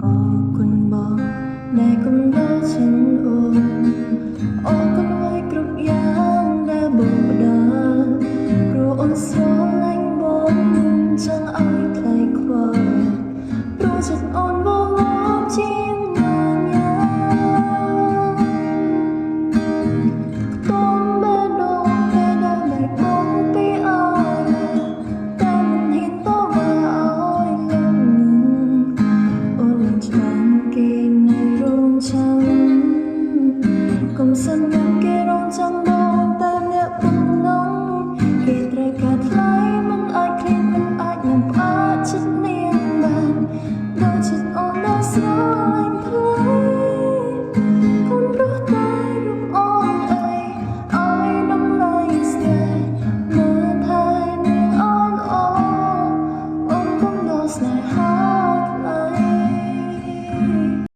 អរគុណបងដែលគំនិតฉันអរគុណអ្វីគ្រប់យ៉ាងដែលបងផ្ដល់ព្រោះអូនស្រឡាញ់បងមិនចង់ឲ្យថ្លៃខ្វល់ព្រោះចិត្តអូនវល់ជាងណាញាខ្ទមបេះដូងពេលដែលបែកបងពីអរតែមិនហ៊ានតបឲ្យលំអូននឹងច្បាំងគេនៅរោងចាំកុំសិនមកគេរងចាំបងតែអ្នកបំណងគេត្រូវការថ្លៃមិនអាចឃ្លៀងមិនអាចនឹងផ្អាកចិត្តនាងបានដោយចិត្តអូនដែលស្រឡាញ់